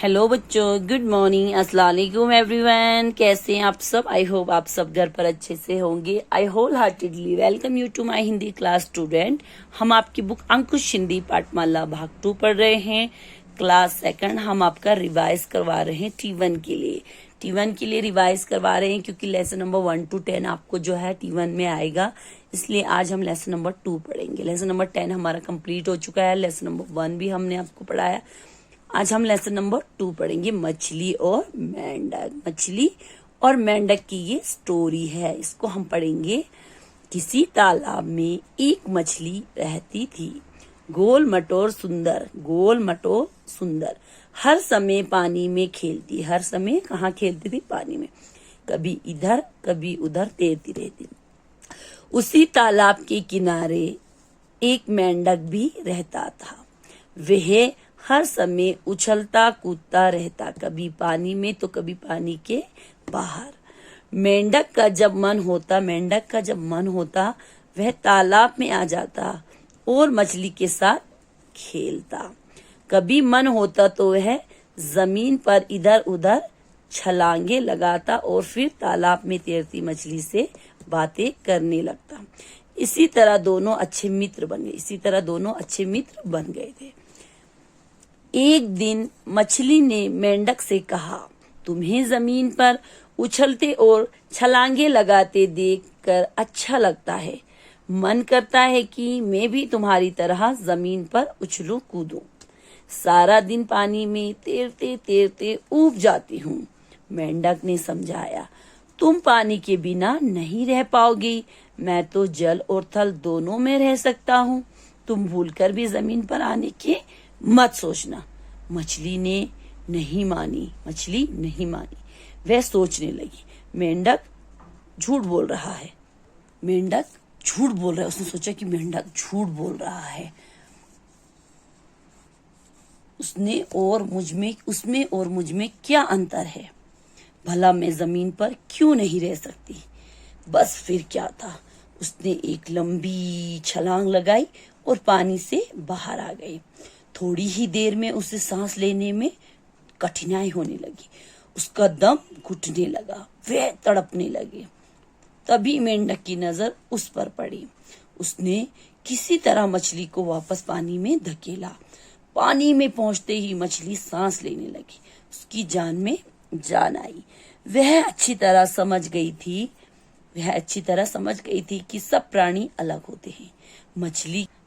Hello बच्चों, good morning, अस्सलाम वालेकुम एवरीवन। कैसे हैं आप सब? आई होप आप सब घर पर अच्छे से होंगे। I whole heartedly welcome you to my Hindi class student. हम आपकी बुक अंकुश हिंदी पाठमाला भाग 2 पढ़ रहे हैं। क्लास सेकंड हम आपका रिवाइज करवा रहे हैं T1 के लिए। T1 के लिए रिवाइज करवा रहे हैं क्योंकि लेसन नंबर 1 to 10 आपको जो है T1 में आएगा, इसलिए आज हम लेसन नंबर 2 पढ़ेंगे। लेसन नंबर 10 हमारा कंप्लीट हो चुका है, लेसन नंबर 1 भी हमने आपको पढ़ाया। आज हम लेसन नंबर 2 पढ़ेंगे, मछली और मेंढक। मछली और मेंढक की ये स्टोरी है, इसको हम पढ़ेंगे। किसी तालाब में एक मछली रहती थी, गोल मटोर सुंदर, गोल मटोर सुंदर। हर समय पानी में खेलती, हर समय कहाँ खेलती थी? पानी में। कभी इधर कभी उधर तैरती रहती। उसी तालाब के किनारे एक मेंढक भी रहता था। वह हर समय उछलता कूदता रहता, कभी पानी में तो कभी पानी के बाहर। मेंढक का जब मन होता वह तालाब में आ जाता और मछली के साथ खेलता। कभी मन होता तो वह जमीन पर इधर उधर छलांगे लगाता और फिर तालाब में तैरती मछली से बातें करने लगता। इसी तरह दोनों अच्छे मित्र बन गए थे। एक दिन मछली ने मेंढक से कहा, तुम्हें जमीन पर उछलते और छलांगे लगाते देखकर अच्छा लगता है। मन करता है कि मैं भी तुम्हारी तरह जमीन पर उछलूं कूदूं। सारा दिन पानी में तैरते तैरते ऊब जाती हूँ। मेंढक ने समझाया, तुम पानी के बिना नहीं रह पाओगी, मैं तो जल और थल दोनों में रह सकता हूँ। तुम भूलकर भी जमीन पर आने की मत सोचना। मछली नहीं मानी। वह सोचने लगी, मेंढक झूठ बोल रहा है। उसने सोचा कि मेंढक झूठ बोल रहा है। उसमें और मुझ में क्या अंतर है? भला मैं जमीन पर क्यों नहीं रह सकती? बस फिर क्या था, उसने एक लंबी छलांग लगाई और पानी से बाहर आ गई। थोड़ी ही देर में उसे सांस लेने में कठिनाई होने लगी, उसका दम घुटने लगा, वह तड़पने लगे। तभी मेंढक की नजर उस पर पड़ी। उसने किसी तरह मछली को वापस पानी में धकेला। पानी में पहुंचते ही मछली सांस लेने लगी, उसकी जान में जान आई। वह अच्छी तरह समझ गई थी कि सब प्राणी अलग होते हैं।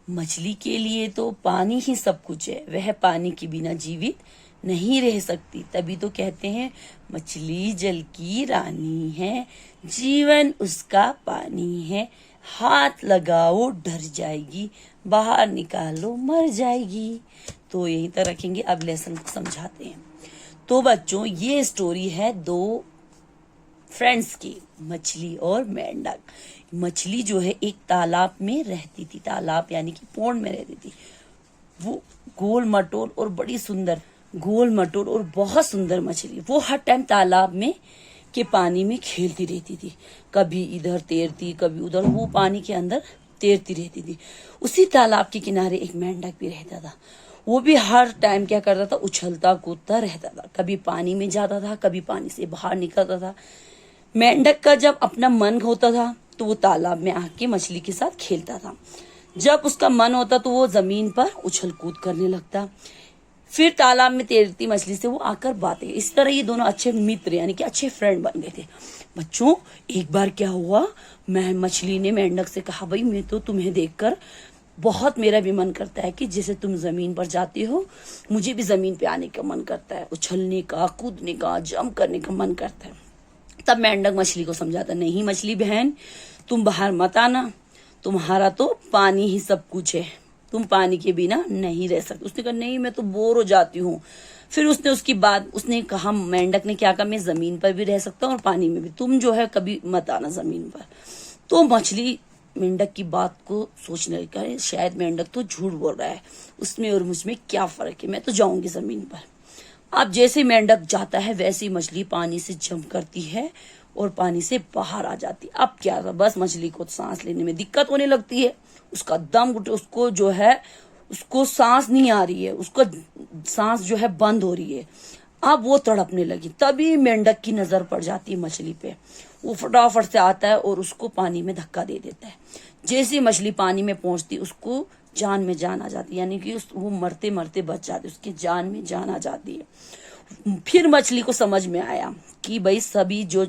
मछली के लिए तो पानी ही सब कुछ है, वह पानी के बिना जीवित नहीं रह सकती। तभी तो कहते हैं मछली जल की रानी है, जीवन उसका पानी है। हाथ लगाओ डर जाएगी, बाहर निकालो मर जाएगी। तो यहीं तक रखेंगे, अब लेसन को समझाते हैं। तो बच्चों, ये स्टोरी है दो फ्रेंड्स की, मछली और मेंढक। मछली जो है एक तालाब में रहती थी, तालाब यानी कि पौंड में रहती थी। वो गोल मटोल और बहुत सुंदर मछली। वो हर टाइम तालाब में के पानी में खेलती रहती थी, कभी इधर तैरती कभी उधर, वो पानी के अंदर तैरती रहती थी। उसी तालाब के किनारे एक मेंढक भी रहता था। वो भी हर टाइम क्या करता था, उछलता कूदता रहता था, कभी पानी में जाता था कभी पानी से बाहर निकलता था। मेंढक का जब अपना मन होता था तो वो तालाब में आके मछली के साथ खेलता था। जब उसका मन होता तो वो जमीन पर उछल कूद करने लगता। फिर तालाब में तैरती मछली से वो आकर बातें। इस तरह ये दोनों अच्छे मित्र यानी कि अच्छे फ्रेंड बन गए थे। बच्चों, एक बार क्या हुआ, मछली ने मेंढक से कहा, भाई मैं तो तुम्हें देखकर बहुत मेरा भी मन करता है कि जैसे तुम जमीन पर जाती हो, मुझे भी जमीन पे आने का मन करता है, उछलने का, कूदने का, जंप करने का मन करता है। तब मेंढक मछली को समझाता, नहीं मछली बहन, तुम बाहर मत आना, तुम्हारा तो पानी ही सब कुछ है, तुम पानी के बिना नहीं रह सकते। उसने कहा, नहीं मैं तो बोर हो जाती हूँ। फिर उसने कहा, मेंढक ने क्या कहा, मैं जमीन पर भी रह सकता हूँ और पानी में भी, तुम जो है कभी मत आना जमीन पर। तो मछली मेंढक की बात को सोचने लगा, शायद मेंढक तो झूठ बोल रहा है, उसमें और मुझ में क्या फर्क है, मैं तो जाऊंगी जमीन पर। अब जैसे मेंढक जाता है वैसे मछली पानी से जंप करती है और पानी से बाहर आ जाती। अब क्या था, बस मछली को सांस लेने में दिक्कत होने लगती है, उसका दम घुटे, उसको जो है उसको सांस नहीं आ रही है, उसका सांस जो है बंद हो रही है। अब वो तड़पने लगी, तभी मेंढक की नजर पड़ जाती है मछली पे। वो फटाफट से आता है और उसको पानी में धक्का दे देता है। जैसे मछली पानी में पहुंचती उसको जान में जान आ जाती है, यानी कि वो मरते मरते बच जाती, उसकी जान में जान आ जाती है। फिर मछली को समझ में आया कि भाई सभी जो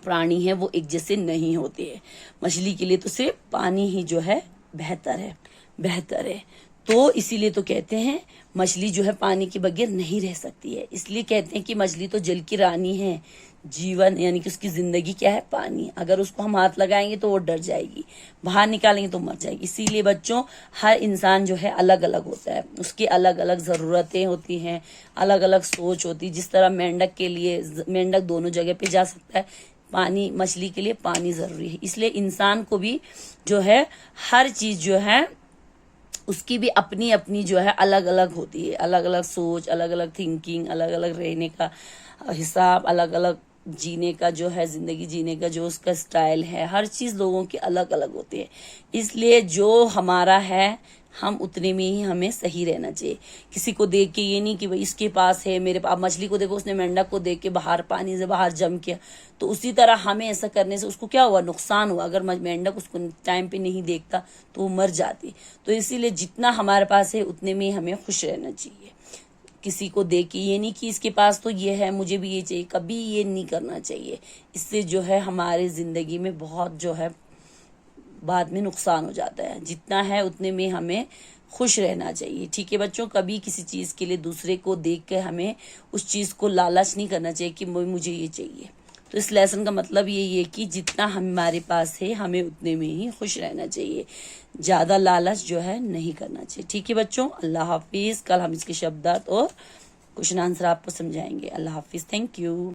प्राणी हैं वो एक जैसे नहीं होते हैं, मछली के लिए तो सिर्फ पानी ही जो है बेहतर है। तो इसीलिए तो कहते हैं मछली जो है पानी के बगैर नहीं रह सकती है। इसलिए कहते हैं कि मछली तो जल की रानी है, जीवन यानी कि उसकी जिंदगी क्या है, पानी। अगर उसको हम हाथ लगाएंगे तो वो डर जाएगी, बाहर निकालेंगे तो मर जाएगी। इसीलिए बच्चों हर इंसान जो है अलग अलग होता है, उसकी अलग अलग जरूरतें होती हैं, अलग अलग सोच होती है। जिस तरह मेंढक के लिए मेंढक दोनों जगह पे जा सकता है, पानी मछली के लिए पानी जरूरी है। इसलिए इंसान को भी जो है हर चीज जो है उसकी भी अपनी अपनी जो है अलग अलग होती है, अलग अलग सोच, अलग अलग थिंकिंग, अलग अलग रहने का हिसाब, अलग अलग जीने का जो है, जिंदगी जीने का जो उसका स्टाइल है, हर चीज लोगों की अलग अलग होती है। इसलिए जो हमारा है हम उतने में ही हमें सही रहना चाहिए। किसी को देख के ये नहीं कि भाई इसके पास है मेरे पास, मछली को देखो उसने मेंढक को देख के बाहर पानी से बाहर जम किया, तो उसी तरह हमें ऐसा करने से उसको क्या हुआ, नुकसान हुआ। अगर मेंढक उसको टाइम पे नहीं देखता तो वो मर जाती। तो इसीलिए जितना हमारे पास है उतने में ही हमें खुश रहना चाहिए। किसी को देख के ये नहीं कि इसके पास तो ये है मुझे भी ये चाहिए, कभी ये नहीं करना चाहिए। इससे जो है हमारे जिंदगी में बहुत जो है बाद में नुकसान हो जाता है। जितना है उतने में हमें खुश रहना चाहिए। ठीक है बच्चों, कभी किसी चीज के लिए दूसरे को देख के हमें उस चीज को लालच नहीं करना चाहिए कि मुझे ये चाहिए। तो इस लेसन का मतलब यही है कि जितना हमारे पास है हमें उतने में ही खुश रहना चाहिए, ज्यादा लालच जो है नहीं करना चाहिए। ठीक है बच्चों, अल्लाह हाफिज। कल हम इसके शब्दार्थ और क्वेश्चन आंसर आपको समझाएंगे। अल्लाह हाफिज, थैंक यू।